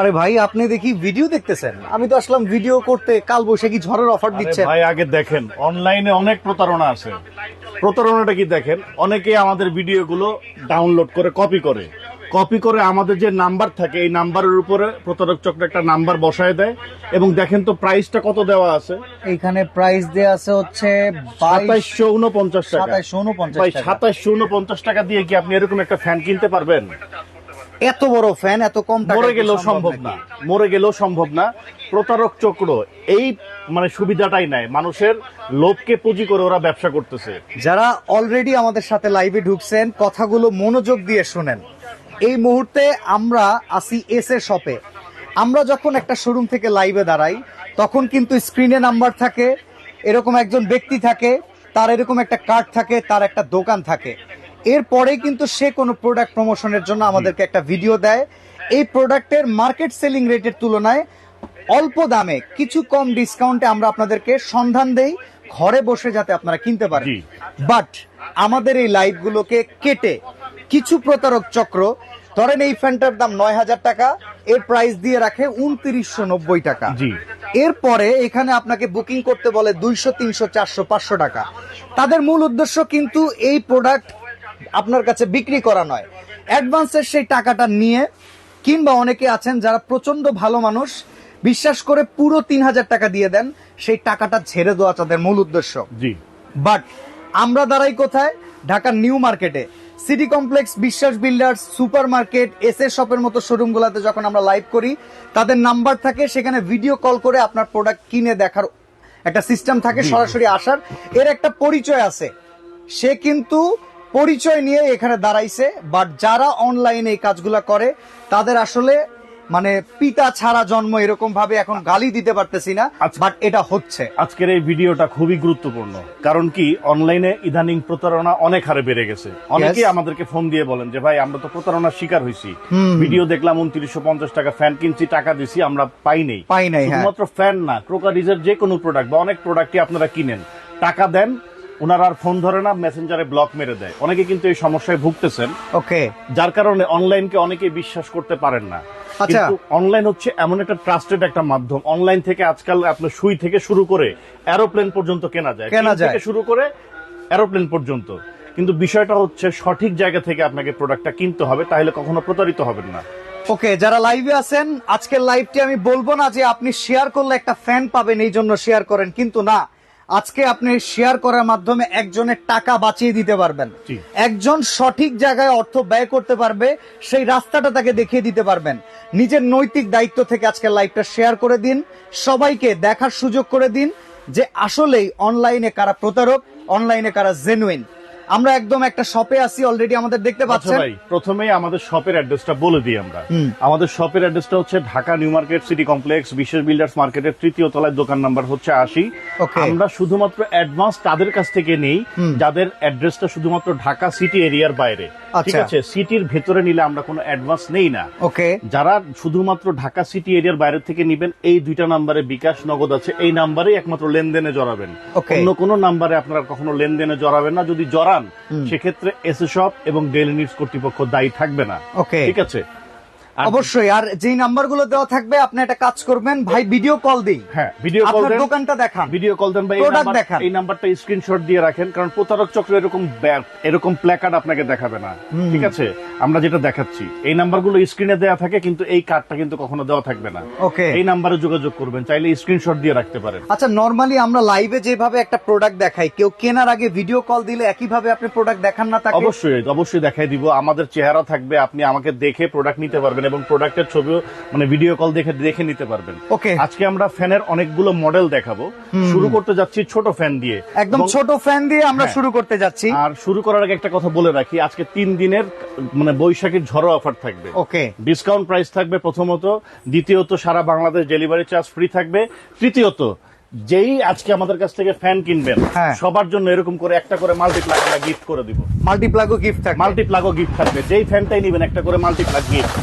আরে ভাই, আপনি দেখি ভিডিও দেখতেছেন, আমি তো আসলাম ভিডিও করতে। কাল বৈশাখী ঝড়ের অফার দিচ্ছেন। ভাই আগে দেখেন, অনলাইনে অনেক প্রতারণা আছে। প্রতারণাটা কি দেখেন, অনেকে আমাদের ভিডিওগুলো ডাউনলোড করে কপি করে আমাদের যে নাম্বার থাকে এই নাম্বারের উপরে প্রতারক চক্র একটা নাম্বার বসায় দেয়। এবং দেখেন তো প্রাইসটা কত দেওয়া আছে, এইখানে প্রাইস দেয়া আছে হচ্ছে 2749 টাকা। 2749 ভাই টাকা। 2749 টাকা দিয়ে কি আপনি এরকম একটা ফ্যান কিনতে পারবেন? এত বড় ফ্যান এত কম টাকায় মরে কি গেলেও সম্ভব নাকি? না, মরে গেলেও সম্ভব না। প্রতারক চক্র এই মানে সুবিধাটাই নাই, মানুষের লোভকে পুঁজি করে ওরা ব্যবসা করতেছে। যারা অলরেডি আমাদের সাথে লাইভে ঢুকছেন, কথাগুলো মনোযোগ দিয়ে শুনেন। এই মুহূর্তে আমরা আসি এস এর শপে। আমরা যখন একটা শোরুম থেকে লাইভে দাঁড়াই, তখন কিন্তু স্ক্রিনে নাম্বার থাকে, এরকম একজন ব্যক্তি থাকে, তার এরকম একটা কার্ড থাকে, তার একটা দোকান থাকে। এরপরে কিন্তু সে কোনো প্রোডাক্ট প্রমোশনের জন্য আমাদেরকে একটা ভিডিও দেয়। এই প্রোডাক্টের মার্কেট সেলিং রেটের তুলনায় অল্প দামে কিছু কম ডিসকাউন্টে আমরা আপনাদেরকে সন্ধান দেই, ঘরে বসে যাতে আপনারা কিনতে পারেন। জি। বাট আমাদের এই লাইভগুলোকে কেটে কিছু প্রতারক চক্র, ধরেন এই ফ্যানটার দাম 9,000 টাকা, এর প্রাইস দিয়ে রাখে 2990 টাকা। জি। এরপরে এখানে আপনাকে বুকিং করতে বলে 200, 300, 400, 500 টাকা। তাদের মূল উদ্দেশ্য কিন্তু এই প্রোডাক্ট আপনার কাছে বিক্রি করা নয়, অ্যাডভান্সের সেই টাকাটা নিয়ে, কিংবা অনেকে আছেন যারা প্রচন্ড ভালো মানুষ, বিশ্বাস করে পুরো 3,000 টাকা দিয়ে দেন, সেই টাকাটা ছেড়ে দেওয়া তাদের মূল উদ্দেশ্য। জি। বাট আমরা দাঁড়াই কোথায়? ঢাকার নিউ মার্কেটে, সিটি কমপ্লেক্স, বিশ্বাস বিল্ডার্স, সুপার মার্কেট, এস এর শপের মতো শোরুম গুলাতে যখন আমরা লাইভ করি, তাদের নাম্বার থাকে, সেখানে ভিডিও কল করে আপনার প্রোডাক্ট কিনে দেখার একটা সিস্টেম থাকে, সরাসরি আসার। এর একটা পরিচয় আছে, সে কিন্তু পরিচয় নিয়ে এখানে দাঁড়াইছে। বাট যারা অনলাইনে এই কাজগুলা করে, তাদের আসলে মানে পিতা ছাড়া জন্ম, এরকম ভাবে এখন গালি দিতে পারতেছি না, বাট এটা হচ্ছে। আজকের এই ভিডিওটা খুবই গুরুত্বপূর্ণ, কারণ কি অনলাইনে ইদানিং প্রতারণা অনেক হারে বেড়ে গেছে। অনেকেই আমাদেরকে ফোন দিয়ে বলেন যে ভাই আমরা তো প্রতারণার শিকার হয়েছি, ভিডিও দেখলাম 2950 টাকা ফ্যান কিনছি, টাকা দিছি, আমরা পাই নাই। শুধুমাত্র ফ্যান না, ক্রোকারিজের যে কোনো প্রোডাক্ট বা অনেক প্রোডাক্টই আপনারা কিনেন, টাকা দেন, ওনারা আর ফোন ধরে না, মেসেঞ্জারে ব্লক মেরে দেয়। অনেকে কিন্তু এই সমস্যায় ভুগতেছেন। ওকে, যার কারণে অনলাইনকে অনেকে বিশ্বাস করতে পারেন না। কিন্তু অনলাইন হচ্ছে এমন একটা ট্রাস্টেড একটা মাধ্যম। অনলাইন থেকে আজকাল আপনার সুই থেকে শুরু করে এরোপ্লেন পর্যন্ত কেনা যায়, থেকে শুরু করে এরোপ্লেন পর্যন্ত। কিন্তু বিষয়টা হচ্ছে সঠিক জায়গা থেকে আপনাকে প্রোডাক্টটা কিনতে হবে, তাহলে কখনো প্রতারিত হবেন না। ওকে, যারা লাইভে আছেন, আজকের লাইভটি আমি বলবো না যে আপনি শেয়ার করলে একটা ফ্যান পাবেন এই জন্য শেয়ার করেন, কিন্তু না, আজকে আপনি শেয়ার করার মাধ্যমে একজনের টাকা বাঁচিয়ে দিতে পারবেন। একজন সঠিক জায়গায় অর্থ ব্যয় করতে পারবে, সেই রাস্তাটা তাকে দেখিয়ে দিতে পারবেন। নিজের নৈতিক দায়িত্ব থেকে আজকের লাইভটা শেয়ার করে দিন, সবাইকে দেখার সুযোগ করে দিন যে আসলেই অনলাইনে কারা প্রতারক, অনলাইনে কারা জেনুইন। আমরা একদম একটা শপে আছি, অলরেডি আমাদের দেখতে পাচ্ছেন। ভাই প্রথমেই আমাদের শপের অ্যাড্রেসটা বলে দিই আমরা। আমাদের শপের অ্যাড্রেসটা হচ্ছে Dhaka new market city complex, বিশ্বাস বিল্ডার্স মার্কেটের 3য় তলায়, দোকান নাম্বার হচ্ছে 80। আমরা শুধুমাত্র অ্যাডভান্স তাদের কাছ থেকে নেই যাদের অ্যাড্রেসটা শুধুমাত্র ঢাকা সিটি এরিয়ার বাইরে। ঠিক আছে, সিটির ভেতরে নিলে আমরা কোনো অ্যাডভান্স নেই না। ওকে, যারা শুধুমাত্র ঢাকা সিটি এরিয়ার বাইরে থেকে নিবেন, এই 2টা নাম্বারে বিকাশ নগদ আছে, এই নাম্বারেই একমাত্র লেনদেনে জড়াবেন। অন্য কোনো নাম্বারে আপনারা কখনো লেনদেনে জড়াবেন না। যদি জড়ান, সেক্ষেত্রে এস এ শপ এবং ডেইলি নিউজ কর্তৃপক্ষ দায়ী থাকবে না। ওকে, ঠিক আছে, অবশ্যই। আর যেই নাম্বারগুলো দেওয়া থাকবে, আপনি একটা কাজ করবেন ভাই, ভিডিও কল দিই। হ্যাঁ, ভিডিও কল দেন, দোকানটা দেখান, ভিডিও কল দেন ভাই, এই নাম্বারটা স্ক্রিনশট দিয়ে রাখেন, কারণ প্রতারক চক্র এরকম প্ল্যাকার্ড আপনাকে দেখাবে না। ঠিক আছে, আমরা যেটা দেখাচ্ছি এই নাম্বারগুলো স্ক্রিনে দেওয়া থাকে, কিন্তু এই কার্ডটা কিন্তু কখনো দেওয়া থাকবে না। ওকে, এই নাম্বারে যোগাযোগ করবেন, চাইলে স্ক্রিনশট দিয়ে রাখতে পারেন। আচ্ছা, নরমালি আমরা লাইভে যেভাবে একটা প্রোডাক্ট দেখাই, কেউ কেনার আগে ভিডিও কল দিলে একইভাবে আপনি প্রোডাক্ট দেখান না তাকে? অবশ্যই দেখাই দিব। আমাদের চেহারা থাকবে, আপনি আমাকে দেখে প্রোডাক্ট নিতে পারবেন এবং প্রোডাক্টের ছবি মানে ভিডিও কল দেখে নিতে পারবেন। ওকে, আজকে আমরা ফ্যানের অনেকগুলো মডেল দেখাবো। শুরু করতে যাচ্ছি ছোট ফ্যান দিয়ে, একদম ছোট ফ্যান দিয়ে আমরা শুরু করতে যাচ্ছি। আর শুরু করার আগে একটা কথা বলে রাখি, আজকে 3 দিনের মানে বৈশাখীর ঝড়ো অফার থাকবে। ওকে, ডিসকাউন্ট প্রাইস থাকবে প্রথমত, দ্বিতীয়ত সারা বাংলাদেশ ডেলিভারি চার্জ ফ্রি থাকবে, তৃতীয়ত যেই আজকে আমাদের কাছ থেকে ফ্যান কিনবেন সবার জন্য এরকম করে একটা করে মাল্টিপ্লাগ গিফট করে দিব। মাল্টিপ্লাগও গিফট থাকবে, যেই ফ্যানটাই নেবেন একটা করে মাল্টিপ্লাগ গিফট।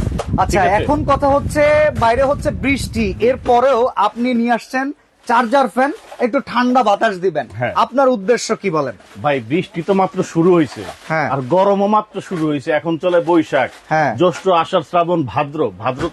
আচ্ছা, এখন কথা হচ্ছে বাইরে হচ্ছে বৃষ্টি, এরপরেও আপনি নিয়ে আসছেন চার্জার ফ্যান, একটু ঠান্ডা বাতাস দিবেন, হ্যাঁ। আপনার উদ্দেশ্য কি বলেন? ভাই বৃষ্টি তো মাত্র শুরু হয়েছে, হ্যাঁ। আর গরমও মাত্র শুরু হয়েছে, এখন চলে বৈশাখ, হ্যাঁ। জ্যৈষ্ঠ, আষাঢ়, শ্রাবণ, ভাদ্র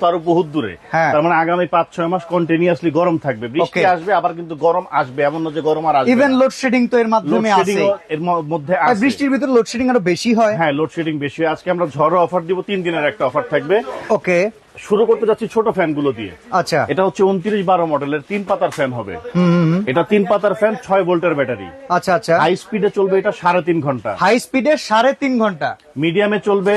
তো আরো বহুত দূরে, হ্যাঁ। তার মানে আগামী 5-6 মাস কন্টিনিউয়াসলি গরম থাকবে, বৃষ্টি Okay. আসবে আবার কিন্তু গরম আসবে, এমন না যে গরম আর আসবে ইভেন না। লোডশেডিং তো এর মাধ্যমে আছে, লোডশেডিংও এর মধ্যে আর আছে। বৃষ্টির ভিতরে লোডশেডিং আরো বেশি হয়। হ্যাঁ, লোডশেডিং বেশি হয়। আজকে আমরা ঝড় অফার দিব, 3 দিনের একটা অফার থাকবে। ওকে, শুরু করতে যাচ্ছি ছোট ফ্যান গুলো দিয়ে। আচ্ছা, এটা হচ্ছে 29-12 মডেলের 3 পাতার ফ্যান হবে। এটা 3 পাতার ফ্যান, 6 ভোল্টের ব্যাটারি। আচ্ছা আচ্ছা, হাই স্পিডে চলবে এটা 3.5 ঘন্টা, হাই স্পিডে 3.5 ঘন্টা, মিডিয়ামে চলবে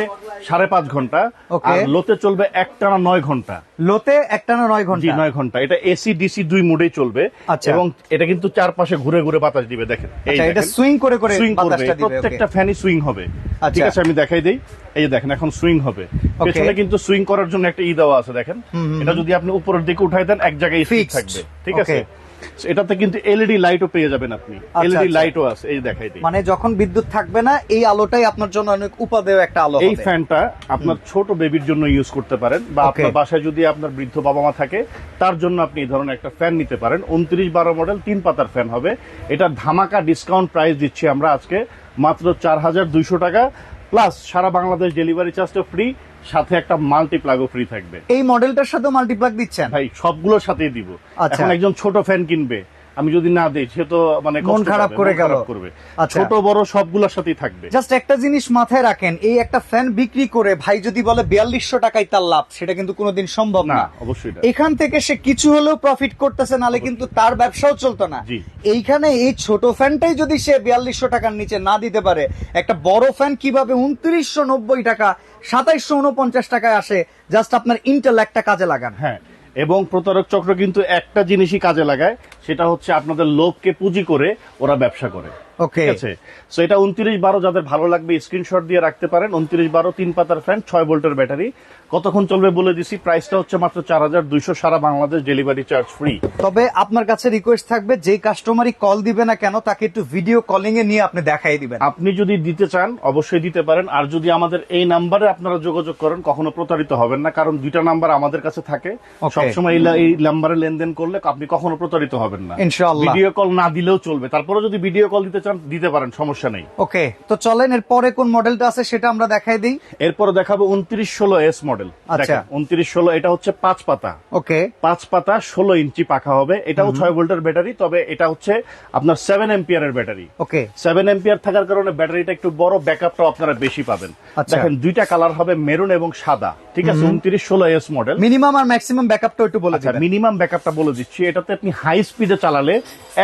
5.5 ঘন্টা, Okay. আর লোতে চলবে একটানা 9 ঘন্টা। লোতে একটানা 9 জি, ঘন্টা। 9 ঘন্টা। এটা এসি ডিসি 2 মোডেই চলবে। আচ্ছা। এবং এটা কিন্তু চারপাশে ঘুরে ঘুরে বাতাস দিবে, দেখেন। আচ্ছা, এটা সুইং করে করে সুইং করবে, বাতাসটা দিবে। প্রত্যেকটা ফ্যানই সুইং হবে। আচ্ছা। ঠিক আছে, আমি দেখাই দেই। এই যে দেখেন, এখন সুইং হবে। পেছনে কিন্তু সুইং করার জন্য একটা দেওয়া আছে, দেখেন। এটা যদি আপনি উপরের দিকে উঠাই দেন, এক জায়গায় ফিক্স Fixed. থাকবে। ঠিক আছে। Okay. এটাতে কিন্তু এলইডি লাইটও পেয়ে যাবেন আপনি, এলইডি আচ্ছা। লাইটও আছে, এই যে দেখাই দিই। মানে যখন বিদ্যুৎ থাকবে না, এই আলোটাই আপনার জন্য অনেক উপাদেয় একটা আলো এই হবে। ফ্যানটা আপনার ছোট বেবির জন্য ইউজ করতে পারেন, বা Okay. আপনার বাসায় যদি আপনার বৃদ্ধ বাবা মা থাকে তার জন্য আপনি এই ধরনের একটা ফ্যান নিতে পারেন। 29-12 মডেল 3 পাতার ফ্যান হবে। এটা ধামাকা ডিসকাউন্ট প্রাইস দিচ্ছি আমরা আজকে মাত্র 4200 টাকা, প্লাস সারা বাংলাদেশ ডেলিভারি চার্জটা ফ্রি, সাথে একটা মাল্টি প্লাগও ফ্রি থাকবে। এই মডেলটার সাথে মাল্টিপ্লাগ দিচ্ছেন? ভাই সবগুলোর সাথেই দিব। আচ্ছা। এখন একজন ছোট ফ্যান কিনবে, আমি যদি না দেই সে তো মানে মন কষ্ট খারাপ পাবে, করে মন গেল। খারাপ করবে। আচ্ছা। ছোট বড় সবগুলোর সাথেই থাকবে। জাস্ট একটা জিনিস মাথায় রাখেন, এই একটা ফ্যান বিক্রি করে ভাই যদি বলে 4200 টাকায় তার লাভ, সেটা কিন্তু কোনোদিন সম্ভব না, না। অবশ্যই না। এখান থেকে সে কিছু হলেও প্রফিট করতেছে, নালে কিন্তু তার ব্যবসাও চলতো না। জি। এইখানে এই ছোট ফ্যানটাই যদি সে 4200 টাকার নিচে না দিতে পারে, একটা বড় ফ্যান কিভাবে 2990 টাকা 2749 টাকায় আসে? জাস্ট আপনার ইন্টেলেক্টটা কাজে লাগান। হ্যাঁ, এবং প্রতারক চক্র কিন্তু একটা জিনিসই কাজে লাগায়, সেটা হচ্ছে আপনাদের লোভকে পুঁজি করে ওরা ব্যবসা করে। ওকে, ঠিক আছে। সো এটা 29-12 যাদের ভালো লাগবে স্ক্রিনশট দিয়ে রাখতে পারেন। 29-12 3 পাতার ফ্যান, 6 ভোল্টের ব্যাটারি। কতক্ষণ চলবে বলে দিছি, প্রাইসটা হচ্ছে মাত্র 4200, সারা বাংলাদেশ ডেলিভারি চার্জ ফ্রি। তবে আপনার কাছে রিকোয়েস্ট থাকবে, যে কাস্টমারই কল দিবে না কেন, তাকে একটু ভিডিও কলিং এ নিয়ে আপনি দেখাই দিবেন। আপনি যদি দিতে চান অবশ্যই দিতে পারেন, আর যদি আমাদের এই নাম্বারে আপনারা যোগাযোগ করেন কখনো প্রতারিত হবেন না, কারণ 2টা নাম্বার আমাদের কাছে থাকে। Okay. সবসময় এই নাম্বারে লেনদেন করলে আপনি কখনো প্রতারিত হবেন না। ইনশাআল্লাহ। ভিডিও কল না দিলেও চলবে, তারপরে যদি ভিডিও কল দিতে চান দিতে পারেন, সমস্যা নেই। ওকে, তো চলেন এর পরে কোন মডেলটা আছে সেটা আমরা দেখাই দিই। এরপরে দেখাবো 2916 মডেল। আচ্ছা। 2916 এটা হচ্ছে 5 পাতা। ওকে, 5 পাতা 16 ইঞ্চি পাখা হবে। এটাও 6 ভোল্টের ব্যাটারি, তবে এটা হচ্ছে আপনার 7 এম্পিয়ারের ব্যাটারি। ওকে, 7 এম্পিয়ার থাকার কারণে ব্যাটারিটা একটু বড়, ব্যাকআপটাও আপনারা বেশি পাবেন। আচ্ছা। দেখেন 2টা কালার হবে, মেরুন এবং সাদা। ঠিক আছে, 2916 মডেল। মিনিমাম আর ম্যাক্সিমাম ব্যাকআপটা একটু বলে আচ্ছা, দিবেন। মিনিমাম ব্যাকআপটা বলে দিচ্ছি। এটাতে আপনি হাই স্পিডে চালালে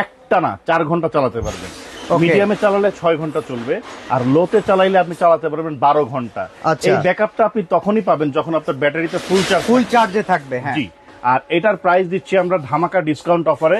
একটানা 4 ঘন্টা চালাতে পারবেন, Okay. মিডিয়ামে চালালে 6 ঘন্টা চলবে, আর লোতে চালাইলে আপনি চালাতে পারবেন 12 ঘন্টা। আচ্ছা। এই ব্যাকআপটা আপনি তখনই পাবেন যখন আপনার ব্যাটারিতে ফুল চার্জ। ফুল চার্জে থাকবে, হ্যাঁ। জি। আর এটার প্রাইস দিচ্ছি আমরা ধামাকা ডিসকাউন্ট অফারে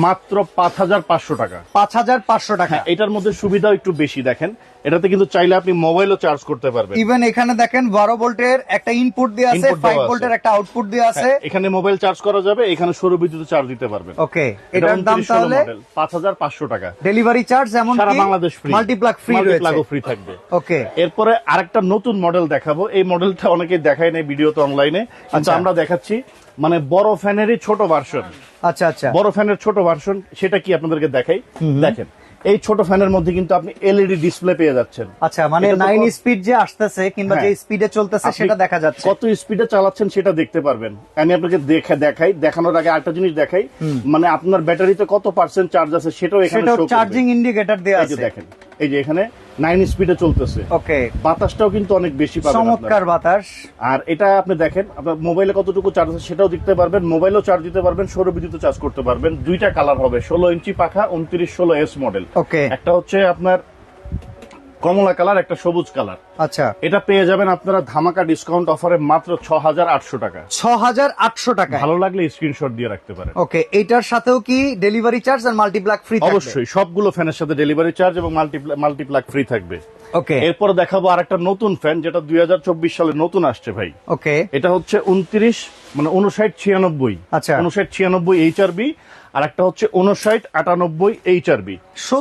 মাত্র 5500 টাকা। 5500 টাকা। হ্যাঁ, এটার মধ্যে সুবিধাও একটু বেশি। দেখেন, এটাতে কিন্তু চাইলে আপনি মোবাইলও চার্জ করতে পারবেন। ইভেন এখানে দেখেন 12 ভোল্টের একটা ইনপুট দেওয়া আছে, Input দেওয়া 5 আছে। ভোল্টের একটা আউটপুট দেওয়া আছে। হ্যাঁ, এখানে মোবাইল চার্জ করা যাবে, এখানে সৌর বিদ্যুৎ চার্জ দিতে পারবেন। ওকে, এটা এটার দাম 2916 তাহলে মডেল 5500 টাকা। ডেলিভারি চার্জ এমন সারা বাংলাদেশ ফ্রি, মাল্টিপ্লাগ ফ্রি রয়েছে। মাল্টিপ্লাগও ফ্রি থাকবে। ওকে, এরপরে আরেকটা নতুন মডেল দেখাবো। এই মডেলটা অনেকে দেখায় নাই ভিডিওতে, অনলাইনে, কিন্তু আচ্ছা। আমরা দেখাচ্ছি। মানে বড় ফ্যানেরই ছোট ভার্সন। আচ্ছা আচ্ছা, বড় ফ্যানের ছোট ভার্সন, সেটা কি আপনাদেরকে দেখাই। দেখেন, এই ছোট ফ্যানের মধ্যে কিন্তু আপনি এলইডি ডিসপ্লে পেয়ে যাচ্ছেন। আচ্ছা, মানে এটা তো 9 স্পিড যে আসতেছে কিংবা যে হ্যাঁ। স্পিডে চলতেছে আপনি সেটা দেখা যাচ্ছে। কত স্পিডে চালাচ্ছেন সেটা দেখতে পারবেন। আমি আপনাকে দেখাই, দেখানোর আগে আরেকটা জিনিস দেখাই, মানে আপনার ব্যাটারিতে কত পার্সেন্ট চার্জ আছে সেটাও এখানে সেটাও show করবে। চার্জিং ইন্ডিকেটর দেওয়া এই যে আছে। দেখেন, এই যে এখানে 9 স্পিডে চলতেছে। ওকে, বাতাসটাও কিন্তু অনেক বেশি পাবেন চমৎকার আপনারা। বাতাস। আর এটা আপনি দেখেন, আপনার মোবাইলে কতটুকু চার্জ আছে সেটাও দেখতে পারবেন, মোবাইলও চার্জ দিতে পারবেন, সৌর বিদ্যুৎ চার্জ করতে পারবেন। 2টা কালার হবে, 16 ইঞ্চি পাখা, 2916 মডেল। ওকে, একটা হচ্ছে আপনার কমলা কালার, একটা সবুজ কালার। আচ্ছা, এটা পেয়ে যাবেন আপনারা ধামাকা ডিসকাউন্ট অফারে মাত্র 6800 টাকা। 6800 টাকা। ভালো লাগলে স্ক্রিনশট দিয়ে রাখতে পারেন। ওকে, এটার সাথেও কি ডেলিভারি চার্জ আর মাল্টিপ্লাগ ফ্রি থাকবে? অবশ্যই সবগুলো ফ্যানের সাথে ডেলিভারি চার্জ এবং মাল্টিপ্লাগ ফ্রি থাকবে। ওকে, এরপর দেখাবো আরেকটা নতুন ফ্যান, যেটা 2024 সালে নতুন আসছে ভাই। ওকে, এটা হচ্ছে 5996। আচ্ছা। 5996 এইচআরবি, আর একটা হচ্ছে 5998 এইচআরবি।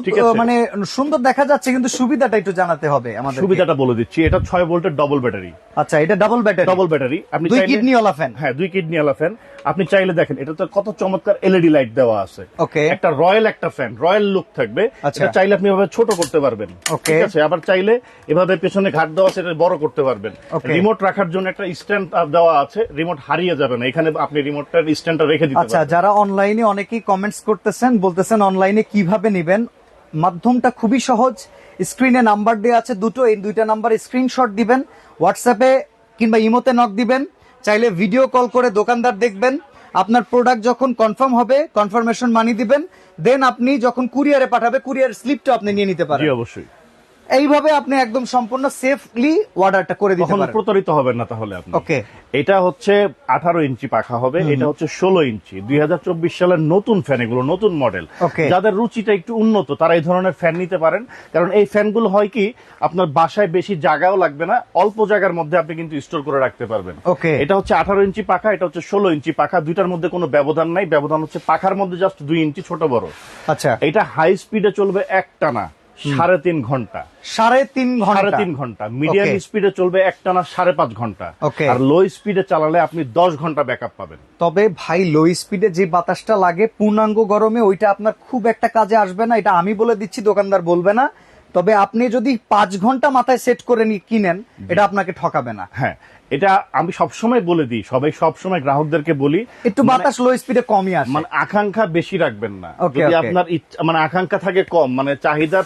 ঠিক আছে, মানে সুন্দর দেখা যাচ্ছে, কিন্তু সুবিধাটা একটু জানাতে হবে আমাদের। সুবিধাটা বলে দিচ্ছি। এটা 6 ভোল্টের ডবল ব্যাটারি। আচ্ছা, এটা ডাবল ব্যাটারি। ডবল ব্যাটারি, আপনি 2 চাইলে- কিডনিওয়ালা ফ্যান। হ্যাঁ, 2 কিডনিওয়ালা ফ্যান। আপনি চাইলে দেখেন এটা তো কত চমৎকার এলইডি লাইট দেওয়া আছে। ওকে, একটা রয়্যাল একটা ফ্যান, রয়্যাল লুক থাকবে। আচ্ছা। এটা চাইলে আপনি এভাবে ছোট করতে পারবেন, ওকে। ঠিক আছে। আবার চাইলে এভাবে পেছনে ঘাট দেওয়া আছে, এটা বড় করতে পারবেন। ওকে। রিমোট রাখার জন্য একটা স্ট্যান্ড দেওয়া আছে, রিমোট হারিয়ে যাবে না, এখানে আপনি রিমোটটার স্ট্যান্ডটা রেখে দিতে আচ্ছা, পারবেন। যারা অনলাইনে অনেকেই কমেন্টস করতেছেন, বলতেছেন অনলাইনে কিভাবে নেবেন, মাধ্যমটা খুবই সহজ। স্ক্রিনে নাম্বার দেওয়া আছে দুটো, এই দুইটা নাম্বারে স্ক্রিনশট দিবেন, হোয়াটসঅ্যাপে কিংবা ইমোতে নক দিবেন। চাইলে ভিডিও কল করে দোকানদার দেখবেন। আপনার প্রোডাক্ট যখন কনফার্ম হবে, কনফার্মেশন মানি দিবেন, দেন আপনি যখন কুরিয়ারে পাঠাবে, কুরিয়ার স্লিপটা আপনি নিয়ে নিতে জি পারেন। অবশ্যই। এইভাবে আপনি একদম সম্পূর্ণ সেফলি অর্ডারটা করে দিতে কখনো পারেন। প্রতারিত হবেন না তাহলে আপনি। ওকে। এটা হচ্ছে 18 ইঞ্চি পাখা হবে, এটা হচ্ছে 16 ইঞ্চি 2024 সালের নতুন ফ্যান, এগুলো নতুন মডেল। ওকে। যাদের রুচিটা একটু উন্নত তারা এই ধরনের ফ্যান নিতে পারেন, কারণ এই ফ্যানগুলো হয় কি আপনার বাসায় বেশি জায়গাও লাগবে না, অল্প জায়গার মধ্যে আপনি কিন্তু স্টোর করে রাখতে পারবেন। ওকে। এটা হচ্ছে 18 ইঞ্চি পাখা, এটা হচ্ছে 16 ইঞ্চি পাখা, দুইটার মধ্যে কোনো ব্যবধান নাই। ব্যবধান হচ্ছে পাখার মধ্যে জাস্ট 2 ইঞ্চি ছোট বড়। আচ্ছা, এটা হাই স্পিডে চলবে একটানা 3.5 ঘন্টা, 3.5 ঘন্টা। Medium Okay. স্পিডে চলবে একটানা 5.5 ঘন্টা। Okay. আর লো স্পিডে চালালে আপনি 10 ঘন্টা ব্যাকআপ পাবেন। তবে ভাই লো স্পিডে যে বাতাসটা লাগে পূর্ণাঙ্গ গরমে, ওইটা আপনার খুব একটা কাজে আসবে না, এটা আমি বলে দিচ্ছি, দোকানদার বলবে না। তবে আপনি যদি 5 ঘন্টা মাথায় সেট করে কিনেন, এটা আপনাকে ঠকাবে না। হ্যাঁ, এটা আমি সবসময় বলে দিই, সবসময় গ্রাহকদেরকে বলি একটু বাতাস লো স্পিডে কমই আসে। মানে আকাঙ্ক্ষা বেশি রাখবেন না। Okay, যদি okay. আপনার মানে আকাঙ্ক্ষা থাকে কম, মানে চাহিদা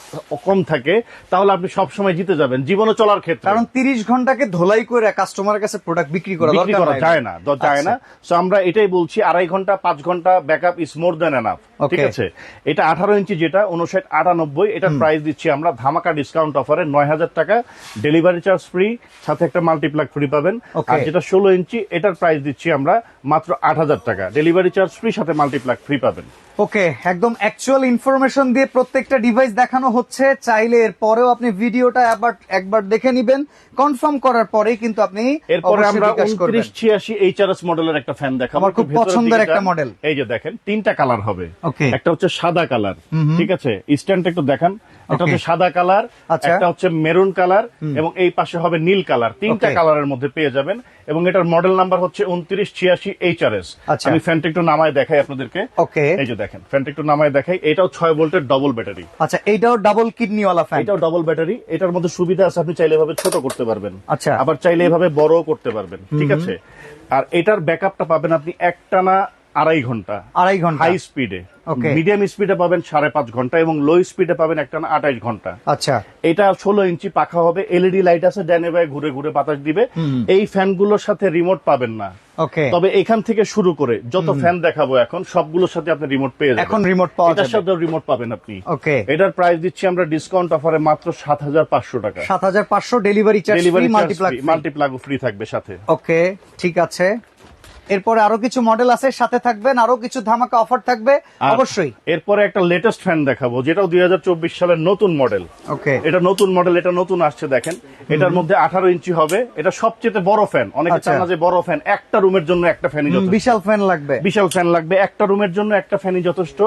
কম থাকে, তাহলে আপনি সবসময় জিতে যাবেন জীবনে চলার ক্ষেত্রে। কারণ 30 ঘন্টাকে ধোলাই করে কাস্টমারের কাছে প্রোডাক্ট বিক্রি করা বিক্রি দরকার করা নাই। যায় না, যায় না। আচ্ছা। সো আমরা এটাই বলছি, 2.5 ঘন্টা 5 ঘন্টা backup is more than enough. Okay. ঠিক আছে। এটা 18 ইঞ্চি যেটা 59.98, এটার প্রাইস দিচ্ছি আমরা ধামাকা ডিসকাউন্ট অফারে 9,000 টাকা, ডেলিভারি চার্জ ফ্রি, সাথে একটা মাল্টিপ্লাগ ফ্রি পাবেন। Okay. আর যেটা 16 ইঞ্চি এটার প্রাইস দিচ্ছি আমরা মাত্র 8,000 টাকা, ডেলিভারি চার্জ ফ্রি, সাথে মাল্টিপ্লাগ ফ্রি পাবেন। ওকে, একদম অ্যাকচুয়াল ইনফরমেশন দিয়ে প্রত্যেকটা ডিভাইস দেখানো হচ্ছে। চাইলে এর পরেও আপনি ভিডিওটা একবার দেখে নেবেন, কনফার্ম করার পরেই কিন্তু আপনি এরপরে অবশ্যই আমরা বিকাশ করবেন। 2986 HRS মডেলের একটা ফ্যান দেখাবো। আমার খুব একটু ভেতরের পছন্দের দিকটা। একটা মডেল। এই যে দেখেন, 3টা কালার হবে। Okay. একটা হচ্ছে সাদা কালার, ঠিক আছে, স্ট্যান্ডটা একটু দেখান। এটা Okay. হচ্ছে সাদা কালার, আচ্ছা। একটা হচ্ছে মেরুন কালার, এবং এই পাশে হবে নীল কালার। 3টা Okay. কালারের মধ্যে পেয়ে যাবেন, এবং এটার মডেল নাম্বার হচ্ছে 2986 HRS। আচ্ছা। আমি ফ্যানটা একটু নামায় দেখাই আপনাদেরকে। ওকে। এই যে দেখেন, ফ্যানটা একটু নামায় দেখাই। এটাও 6 ভোল্টের ডবল ব্যাটারি। আচ্ছা, এইটাও ডাবল কিডনিওয়ালা ফ্যান। এটাও ডবল ব্যাটারি। এটার মধ্যে সুবিধা আছে, আপনি চাইলে এভাবে ছোট করতে পারবেন, আচ্ছা। আবার চাইলে এভাবে বড়ও করতে পারবেন, ঠিক আছে। আর এটার ব্যাকআপটা পাবেন আপনি একটানা 2.5 ঘন্টা 2.5 ঘন্টা হাই স্পিডে। Okay. মিডিয়াম স্পিডে পাবেন 5.5 ঘন্টা, এবং লো স্পিডে পাবেন একটানা 28 ঘন্টা। আচ্ছা, এটা 16 ইঞ্চি পাখা হবে, এলইডি লাইট আছে, ডানে বায়ে ঘুরে ঘুরে বাতাস দিবে। এই ফ্যানগুলোর সাথে রিমোট পাবেন না। ওকে। তবে এখান থেকে শুরু করে যত ফ্যান দেখাবো এখন সবগুলোর সাথে আপনি রিমোট পেয়ে যাবেন। এখন রিমোট পাওয়া এটার যাবে। সাথে রিমোট পাবেন আপনি। ওকে। এটার প্রাইস দিচ্ছি আমরা ডিসকাউন্ট অফারে মাত্র 7,500 টাকা। 7,500 ডেলিভারি চার্জ, ডেলিভারি মাল্টিপ্লাগ। মাল্টিপ্লাগও ফ্রি থাকবে সাথে। ওকে, ঠিক আছে। এরপরে আরো কিছু মডেল আছে, সাথে থাকবেন আরো কিছু ধামাকা অফার থাকবে আর অবশ্যই। এরপরে একটা লেটেস্ট ফ্যান দেখাবো, যেটাও 2024 সালের নতুন মডেল। ওকে। এটা নতুন মডেল, এটা নতুন আসছে দেখেন। এটার মধ্যে 18 ইঞ্চি হবে, এটা সবচেয়ে বড় ফ্যান। অনেকে আচ্ছা। চান না যে বড় ফ্যান, একটা রুমের জন্য একটা ফ্যানই যথেষ্ট। বিশাল ফ্যান লাগবে। বিশাল ফ্যান লাগবে, একটা রুমের জন্য একটা ফ্যানই যথেষ্ট।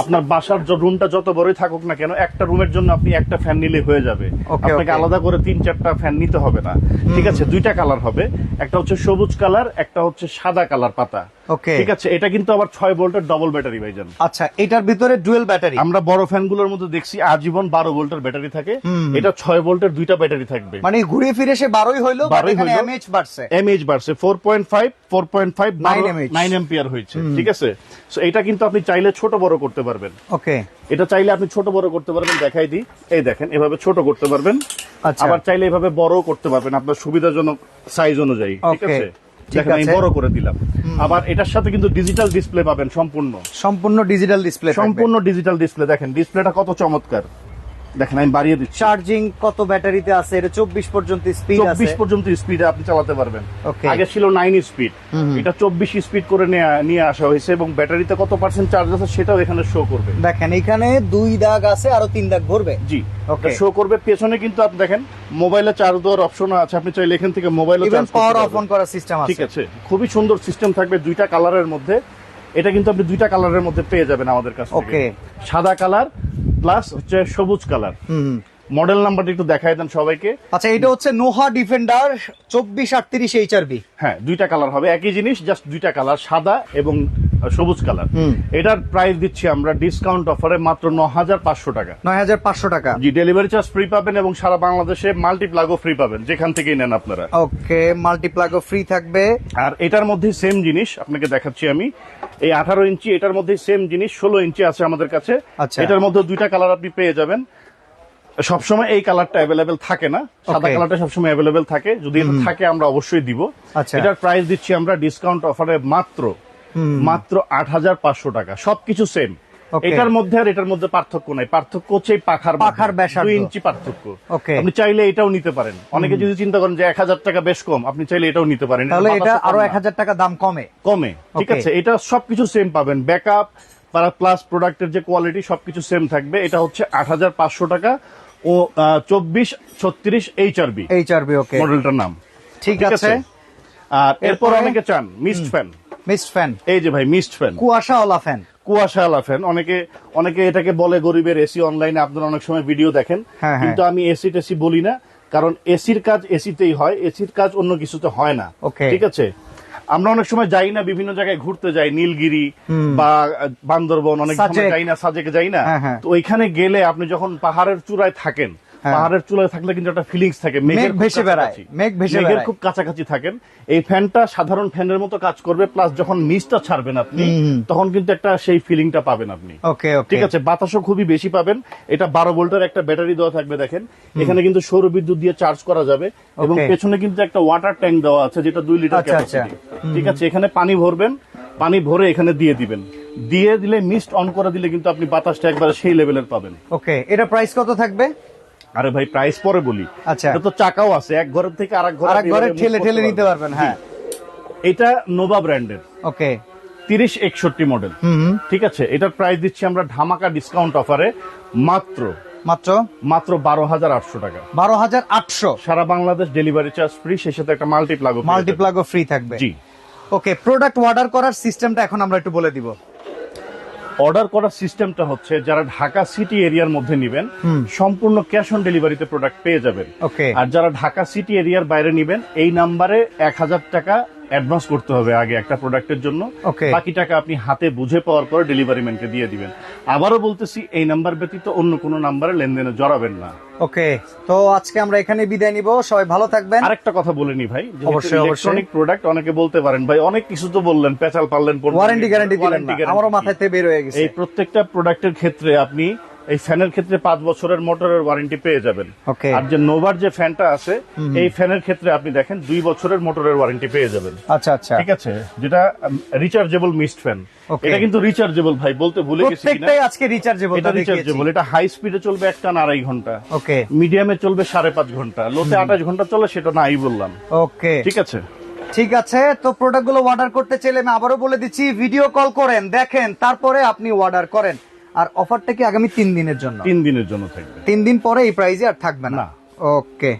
আপনার বাসার রুমটা যত বড়ই থাকুক না কেন, একটা রুমের জন্য আপনি একটা ফ্যান নিলে হয়ে যাবে। Okay, আপনাকে okay. আলাদা করে 3-4টা ফ্যান নিতে হবে না, ঠিক আছে। 2টা কালার হবে, একটা হচ্ছে সবুজ কালার, একটা হচ্ছে সাদা কালার পাতা। ওকে। ঠিক আছে। এটা কিন্তু আবার 6 ভোল্টের ডবল ব্যাটারি ভাইজান। আচ্ছা, এটার ভিতরে ডুয়েল ব্যাটারি। আমরা বড় ফ্যানগুলোর মধ্যে দেখছি আজীবন 12 ভোল্টের ব্যাটারি থাকে, এটা 6 ভোল্টের 2টা ব্যাটারি থাকবে। মানে ঘুরে ফিরে সে 12ই হইলো, 12ই এখানে হইলো। এমএইচ বাড়ছে। এমএইচ বাড়ছে 4.5 9 mAh 9 অ্যাম্পিয়ার হয়েছে, ঠিক আছে। সো এটা কিন্তু আপনি চাইলে ছোট বড় করতে পারবেন। ওকে। এটা চাইলে আপনি ছোট বড় করতে পারবেন, দেখাই দিই। এই দেখেন, এভাবে ছোট করতে পারবেন, আচ্ছা। আবার চাইলে এভাবে বড় করতে পারবেন আপনার সুবিধাজনক সাইজ অনুযায়ী, ঠিক Okay, আছে। ঠিক দেখেন আমি আছে। বড় করে দিলাম। আবার এটার সাথে কিন্তু ডিজিটাল ডিসপ্লে পাবেন, সম্পূর্ণ ডিজিটাল ডিসপ্লে। সম্পূর্ণ ডিজিটাল ডিসপ্লে। দেখেন ডিসপ্লেটা কত চমৎকার, দেখেন আমি বাড়িয়ে দিচ্ছি। চার্জিং কত ব্যাটারিতে আছে? এটা 24 পর্যন্ত স্পিড আছে। 24 পর্যন্ত স্পিডে আপনি চালাতে পারবেন। Okay. আগে ছিল 9 স্পিড, এটা 24 স্পিড করে নিয়ে আসা হয়েছে, এবং ব্যাটারিতে কত পার্সেন্ট চার্জ আছে সেটাও এখানে শো করবে। দেখেন এখানে 2 দাগ আছে, আরো 3 দাগ ভরবে। জি, Okay. শো করবে। পেছনে কিন্তু আপনি দেখেন মোবাইলে চার্জ দেওয়ার অপশন আছে, আপনি চাইলে এখান থেকে মোবাইলে ইভেন চার্জ পাওয়ার করতে অফ অন পারবেন। করার সিস্টেম আছে। ঠিক আছে, খুবই সুন্দর সিস্টেম থাকবে 2টা কালারের মধ্যে। এটা কিন্তু আপনি 2টা কালারের মধ্যে পেয়ে যাবেন আমাদের কাছ থেকে। Okay. সাদা কালার প্লাস হচ্ছে সবুজ কালার। মডেল নাম্বারটা একটু দেখাই দেন সবাইকে। আচ্ছা, এটা হচ্ছে নোহা ডিফেন্ডার 2438 HRB। হ্যাঁ, দুইটা কালার হবে, একই জিনিস, জাস্ট দুইটা কালার, সাদা এবং সবুজ কালার। এটার প্রাইস দিচ্ছি আমরা ডিসকাউন্ট অফারে মাত্র 9500 টাকা। 9500 টাকা। জি, ডেলিভারি চার্জ ফ্রি পাবেন এবং সারা বাংলাদেশে মাল্টিপ্লাগও ফ্রি পাবেন, যেখান থেকেই নেন আপনারা। ওকে, মাল্টিপ্লাগও ফ্রি থাকবে। আর এটার মধ্যে সেম জিনিস আপনাকে দেখাচ্ছি আমি, এই 18 ইঞ্চি, এটার মধ্যে সেম জিনিস 16 ইঞ্চি আছে আমাদের কাছে। আচ্ছা। এটার মধ্যে দুইটা কালার আপনি পেয়ে যাবেন। সবসময় এই কালারটা অ্যাভেলেবেল থাকে না, সাদা Okay. কালারটা সবসময় অ্যাভেলেবেল থাকে, যদি এটা থাকে আমরা অবশ্যই দিব। আচ্ছা। এটার প্রাইস দিচ্ছি আমরা ডিসকাউন্ট অফারে মাত্র 8500 টাকা। সবকিছু সেম। Okay. এটার মধ্যে আর এটার মধ্যে পার্থক্য নাই, পার্থক্য হচ্ছে এই পাখার ব্যাসার্ধ। 2 ইঞ্চি পার্থক্য। Okay. আপনি চাইলে এটাও নিতে পারেন। অনেকে যদি চিন্তা করেন যে 1000 টাকা বেশ কম, আপনি চাইলে এটাও নিতে পারেন। তাহলে এটা বাতাসও আরো কম না। 1000 টাকা দাম কমে। কমে, ঠিক Okay. আছে। এটা সবকিছু সেম পাবেন, ব্যাকআপ প্লাস প্রোডাক্টের যে কোয়ালিটি সবকিছু সেম থাকবে। এটা হচ্ছে 8500 টাকা ও 2436 HRB HRB। ওকে, মডেলটার নাম। ঠিক আছে। আর এরপর এরপরে? অনেকে চান মিস্ট ফ্যান। মিস্ট ফ্যান, এই যে ভাই মিস্ট ফ্যান, কুয়াশাওয়ালা ফ্যান। কুয়াশাওয়ালা ফ্যান। অনেকে এটাকে বলে গরিবের এসি। অনলাইনে আপনারা অনেক সময় ভিডিও দেখেন, হ্যাঁ, কিন্তু আমি এসি টেসি বলি না, কারণ এসির কাজ এসিতেই হয়, এসির কাজ অন্য কিছুতে হয় না। Okay. ঠিক আছে। আমরা অনেক সময় যাই না, বিভিন্ন জায়গায় ঘুরতে যাই, নীলগিরি বা বান্দরবন, অনেক সময় সাজেক। যাই না, সাজেকে যাই না। হ্যাঁ, হ্যাঁ। তো ওইখানে গেলে আপনি যখন পাহাড়ের চূড়ায় থাকেন, হ্যাঁ। পাহাড়ের চূড়ায় থাকলে কিন্তু একটা ফিলিংস থাকে, মেঘ খুব ভেসে বেড়ায়, কাছাকাছি। মেঘ ভেসে মেঘের বেড়ায়। খুব কাছাকাছি থাকেন। এই ফ্যানটা সাধারণ ফ্যানের মতো কাজ করবে, প্লাস যখন নিচটা ছাড়বেন আপনি, তখন কিন্তু একটা সেই ফিলিংটা পাবেন আপনি। ওকে, ওকে, ঠিক আছে। বাতাসও খুবই বেশি পাবেন। এটা 12 ভোল্টের একটা ব্যাটারি দেওয়া থাকবে, দেখেন এখানে কিন্তু সৌর বিদ্যুৎ দিয়ে চার্জ করা যাবে, এবং Okay. পেছনে কিন্তু একটা ওয়াটার ট্যাঙ্ক দেওয়া আছে, যেটা 2 লিটার আচ্ছা, ক্যাপাসিটি। ঠিক আছে। এখানে পানি ভরবেন, পানি ভরে এখানে দিয়ে দিবেন, দিয়ে দিলে মিস্ট অন করে দিলে কিন্তু আপনি বাতাসটা একবারে সেই লেভেলের পাবেন। ওকে। এটা প্রাইস কত থাকবে? আরে ভাই, প্রাইস পরে বলি। আচ্ছা। এটা তো চাকাও আছে, এক ঘরের থেকে আরেক ঘরে আরেক ঘরে এভাবে ঠেলে move ঠেলে করতে নিতে পারবেন। হ্যাঁ। এটা নোভা ব্র্যান্ডের ওকে। 3061 মডেল। ঠিক আছে। এটার প্রাইস দিচ্ছি আমরা ধামাকা ডিসকাউন্ট অফারে মাত্র মাত্র 12,800 টাকা। 12,800। সারা বাংলাদেশ ডেলিভারি চার্জ ফ্রি, সেই সাথে একটা মাল্টিপ্লাগ। মাল্টিপ্লাগও ফ্রি থাকবে। জি। ওকে, প্রোডাক্ট অর্ডার করার সিস্টেমটা এখন আমরা একটু বলে দিব। অর্ডার করার সিস্টেমটা হচ্ছে, যারা ঢাকা সিটি এরিয়ার মধ্যে নেবেন সম্পূর্ণ ক্যাশ অন ডেলিভারিতে প্রোডাক্ট পেয়ে যাবেন। ওকে। আর যারা ঢাকা সিটি এরিয়ার বাইরে নেবেন, এই নাম্বারে 1000 টাকা অ্যাডভান্স করতে হবে আগে একটা প্রোডাক্টের জন্য। Okay. বাকি টাকা আপনি হাতে বুঝে পাওয়ার পর ডেলিভারি ম্যানকে দিয়ে দিবেন। আবারও বলতেছি, এই নাম্বার ব্যতীত অন্য কোনো নাম্বারে লেনদেনে জড়াবেন না। ওকে, তো আজকে আমরা এখানে বিদায় নিব। সবাই ভালো থাকবেন। আরেকটা কথা বলে নি ভাই, অবশ্যই, ইলেকট্রনিক প্রোডাক্ট, অনেকে বলতে পারেন ভাই অনেক কিছু তো বললেন, পেঁচাল পারলেন, ওয়ারেন্টি গ্যারান্টি দিলেন না, আমারও মাথায় থেকে বের হয়ে গেছে। এই প্রত্যেকটা প্রোডাক্টের ক্ষেত্রে আপনি এই ফ্যানের ক্ষেত্রে 5 বছরের মোটরের ওয়ারেন্টি পেয়ে যাবেন। Okay. আর যে নোভার যে ফ্যানটা আছে, এই ফ্যানের ক্ষেত্রে আপনি দেখেন 2 বছরের মোটরের ওয়ারেন্টি পেয়ে যাবেন। আচ্ছা, আচ্ছা। ঠিক আছে। যেটা রিচার্জেবল মিস্ট ফ্যান, Okay. এটা কিন্তু রিচার্জেবল ভাই, বলতে ভুলে গেছি কিনা। প্রত্যেকটাই আজকে রিচার্জেবল। এটা রিচার্জেবল। এটা হাই স্পিডে চলবে 1 টানা 2.5 ঘন্টা, ওকে, মিডিয়ামে চলবে 5.5 ঘন্টা, লোতে 28 ঘন্টা চলে, সেটা নাই বললাম। ওকে, ঠিক আছে। ঠিক আছে। তো প্রোডাক্ট গুলো অর্ডার করতে চাইলে আমি আবারও বলে দিচ্ছি, ভিডিও কল করেন, দেখেন, তারপরে আপনি অর্ডার করেন। আর অফারটা কি আগামী 3 দিনের জন্য? 3 দিনের জন্য থাকবে। 3 দিন পরে এই প্রাইজে আর থাকবে না। না। ওকে।